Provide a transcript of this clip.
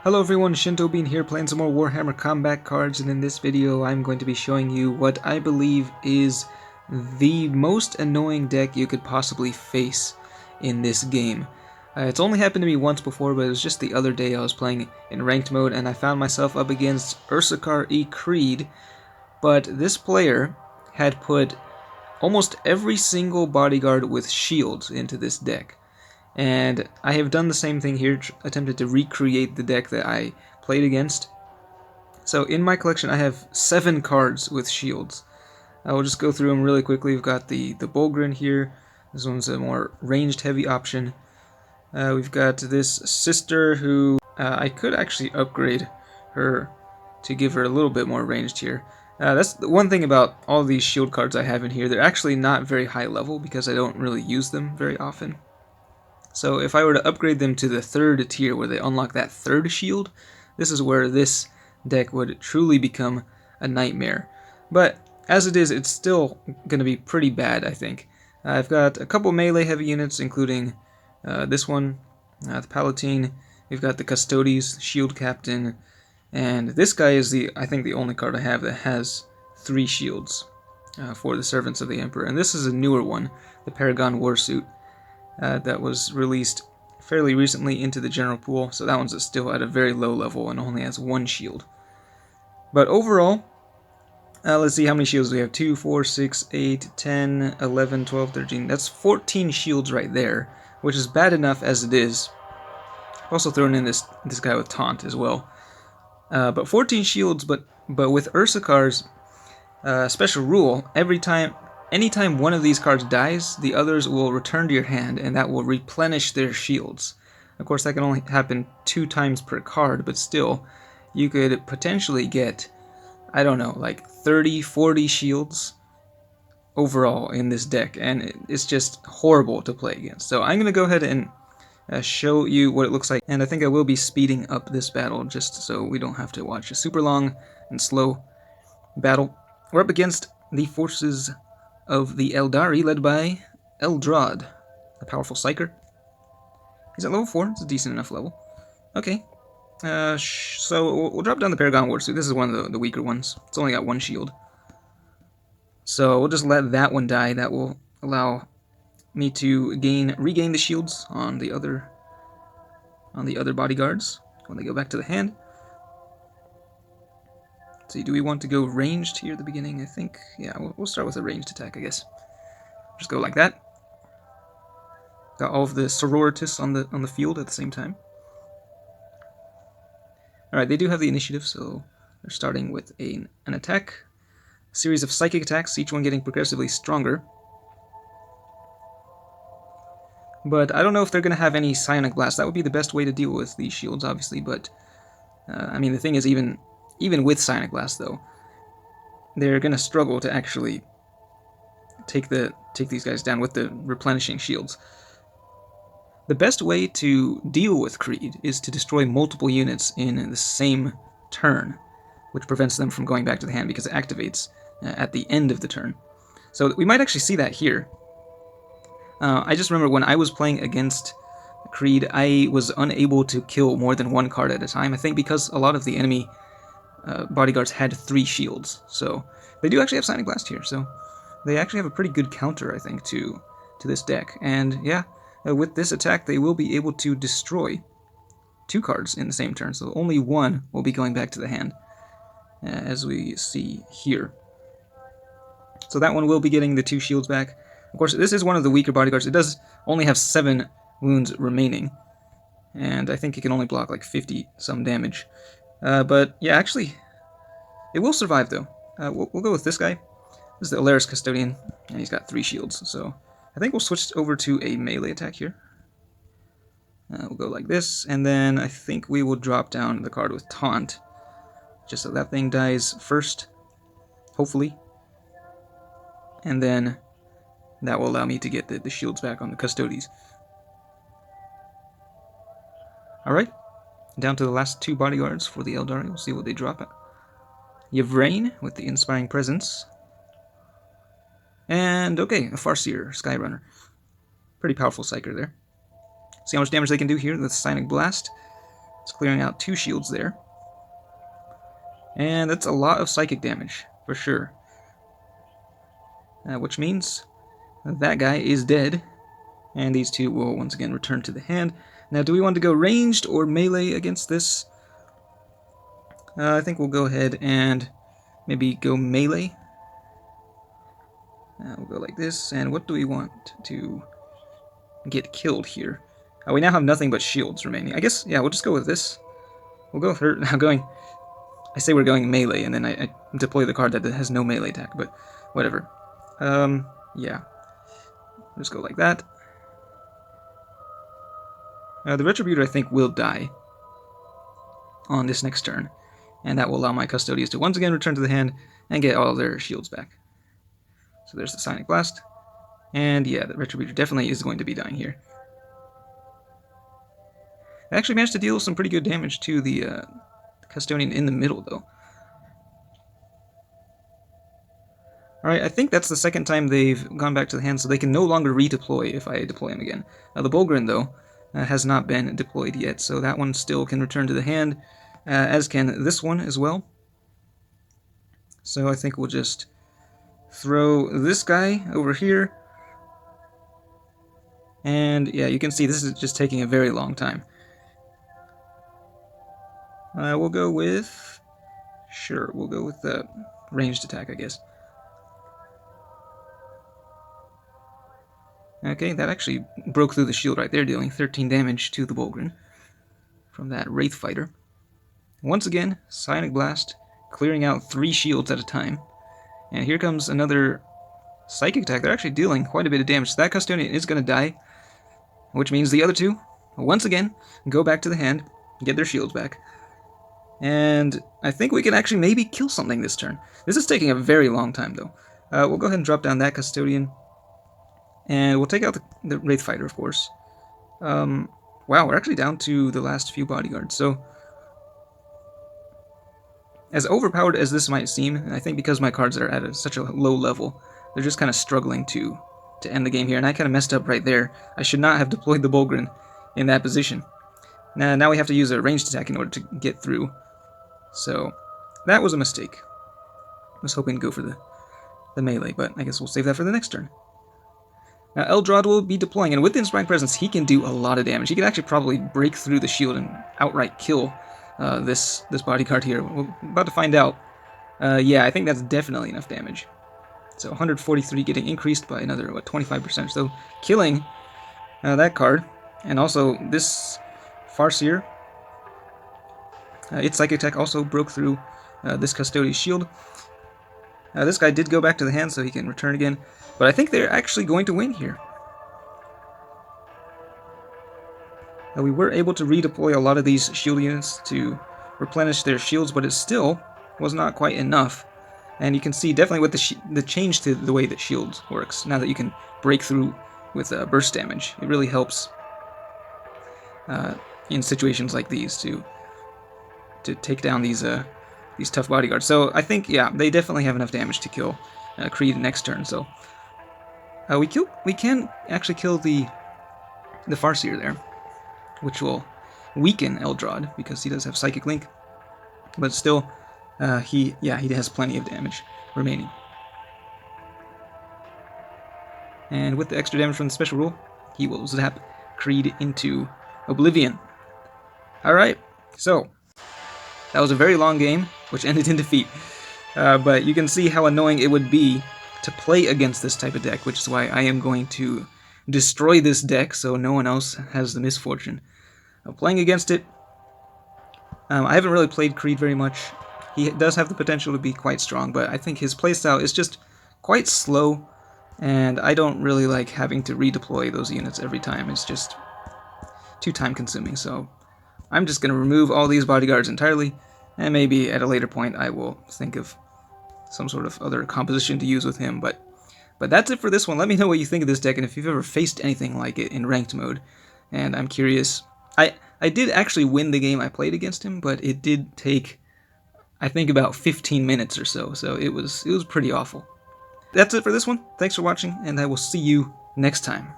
Hello everyone, Shinto Bean here playing some more Warhammer combat cards, and in this video I'm going to be showing you what I believe is the most annoying deck you could possibly face in this game. It's only happened to me once before, but it was just the other day I was playing in ranked mode and I found myself up against Ursarkar E. Creed, but this player had put almost every single bodyguard with shields into this deck. And I have done the same thing here, attempted to recreate the deck that I played against. So in my collection I have 7 cards with shields. I will just go through them really quickly. We've got the Bulgrin here. This one's a more ranged heavy option. We've got this sister who I could actually upgrade her to give her a little bit more ranged here. That's the one thing about all these shield cards I have in here. They're actually not very high level because I don't really use them very often. So if I were to upgrade them to the 3rd tier where they unlock that 3rd shield, this is where this deck would truly become a nightmare. But as it is, it's still going to be pretty bad, I think. I've got a couple melee heavy units, including this one, the Palatine. We've got the Custodes, Shield Captain, and this guy is I think the only card I have that has 3 shields for the Servants of the Emperor. And this is a newer one, the Paragon Warsuit. That was released fairly recently into the general pool, so that one's still at a very low level and only has 1 shield. But overall, let's see how many shields we have. 2, 4, 6, 8, 10, 11, 12, 13. That's 14 shields right there, which is bad enough as it is. I've also thrown in this guy with taunt as well. But 14 shields, but with Ursarkar's special rule, anytime one of these cards dies, the others will return to your hand, and that will replenish their shields. Of course, that can only happen 2 times per card, but still, you could potentially get, I don't know, like 30, 40 shields overall in this deck, and it's just horrible to play against. So I'm going to go ahead and show you what it looks like, and I think I will be speeding up this battle just so we don't have to watch a super long and slow battle. We're up against the forces of the Eldari, led by Eldrad, a powerful Psyker. He's at level 4, it's a decent enough level. Okay, so we'll drop down the Paragon Warsuit. This is one of the weaker ones. It's only got 1 shield. So we'll just let that one die. That will allow me to regain the shields on the other bodyguards when they go back to the hand. Let's see, do we want to go ranged here at the beginning? I think, yeah, we'll start with a ranged attack, I guess. Just go like that. Got all of the sororitas on the field at the same time. Alright, they do have the initiative, so they're starting with an attack. A series of psychic attacks, each one getting progressively stronger. But I don't know if they're going to have any Psionic Blast. That would be the best way to deal with these shields, obviously, but I mean, the thing is, even with Psionic Blast, though, they're going to struggle to actually take these guys down with the replenishing shields. The best way to deal with Creed is to destroy multiple units in the same turn, which prevents them from going back to the hand because it activates at the end of the turn. So we might actually see that here. I just remember when I was playing against Creed, I was unable to kill more than 1 card at a time, I think because a lot of the enemy bodyguards had 3 shields. So they do actually have Psionic Blast here, so they actually have a pretty good counter, I think, to this deck. And yeah, with this attack, they will be able to destroy 2 cards in the same turn, so only 1 will be going back to the hand, as we see here. So that one will be getting the 2 shields back. Of course, this is one of the weaker bodyguards. It does only have 7 wounds remaining, and I think it can only block like 50-some damage. But yeah, actually, it will survive, though. We'll go with this guy. This is the Alaris Custodian, and he's got 3 shields, so I think we'll switch over to a melee attack here. We'll go like this, and then I think we will drop down the card with Taunt, just so that thing dies first, hopefully. And then that will allow me to get the shields back on the Custodes. Alright, down to the last 2 bodyguards for the Eldari. We'll see what they drop at. Yvrain with the Inspiring Presence. And, okay, a Farseer, Skyrunner. Pretty powerful Psyker there. See how much damage they can do here with Psionic Blast. It's clearing out 2 shields there. And that's a lot of psychic damage, for sure. Which means that guy is dead. And these 2 will once again return to the hand. Now, do we want to go ranged or melee against this? I think we'll go ahead and maybe go melee. We'll go like this. And what do we want to get killed here? We now have nothing but shields remaining. I guess, yeah, we'll just go with this. We'll go with her. Now I say we're going melee, and then I deploy the card that has no melee attack, but whatever. Yeah. Just go like that. The Retributor, I think, will die on this next turn, and that will allow my Custodians to once again return to the hand and get all their shields back. So there's the Psionic Blast, and yeah, the Retributor definitely is going to be dying here. I actually managed to deal some pretty good damage to the Custodian in the middle, though. Alright, I think that's the second time they've gone back to the hand, so they can no longer redeploy if I deploy him again. The Bulgrin, though, has not been deployed yet, so that one still can return to the hand, as can this one as well. So I think we'll just throw this guy over here. And yeah, you can see this is just taking a very long time. We'll go with... Sure, we'll go with the ranged attack, I guess. Okay, that actually broke through the shield right there, dealing 13 damage to the Bulgrin from that Wraith Fighter. Once again, Psionic Blast, clearing out 3 shields at a time. And here comes another Psychic attack. They're actually dealing quite a bit of damage. So that Custodian is going to die, which means the other 2, once again, go back to the hand, get their shields back. And I think we can actually maybe kill something this turn. This is taking a very long time, though. We'll go ahead and drop down that Custodian. And we'll take out the Wraith Fighter, of course. Wow, we're actually down to the last few bodyguards. So, as overpowered as this might seem, I think because my cards are at such a low level, they're just kind of struggling to end the game here. And I kind of messed up right there. I should not have deployed the Bulgrin in that position. Now we have to use a ranged attack in order to get through. So, that was a mistake. I was hoping to go for the melee, but I guess we'll save that for the next turn. Now, Eldrad will be deploying, and with the Inspiring Presence, he can do a lot of damage. He can actually probably break through the shield and outright kill this bodyguard here. We're about to find out. Yeah, I think that's definitely enough damage. So 143 getting increased by another, 25%. So killing that card, and also this Farseer. Its Psychic Attack also broke through this Custodian's shield. This guy did go back to the hand, so he can return again. But I think they're actually going to win here. We were able to redeploy a lot of these shield units to replenish their shields, but it still was not quite enough. And you can see definitely with the change to the way that shields works, now that you can break through with burst damage, it really helps in situations like these to take down these tough bodyguards. So I think, yeah, they definitely have enough damage to kill Creed next turn. So we can actually kill the Farseer there, which will weaken Eldrad because he does have Psychic Link, but still, he has plenty of damage remaining. And with the extra damage from the special rule, he will zap Creed into oblivion. Alright, so that was a very long game, which ended in defeat. But you can see how annoying it would be to play against this type of deck, which is why I am going to destroy this deck so no one else has the misfortune of playing against it. I haven't really played Creed very much. He does have the potential to be quite strong, but I think his playstyle is just quite slow, and I don't really like having to redeploy those units every time. It's just too time-consuming, so I'm just going to remove all these bodyguards entirely, and maybe at a later point I will think of some sort of other composition to use with him, but that's it for this one. Let me know what you think of this deck, and if you've ever faced anything like it in ranked mode, and I'm curious. I did actually win the game I played against him, but it did take, I think, about 15 minutes or so it was pretty awful. That's it for this one. Thanks for watching, and I will see you next time.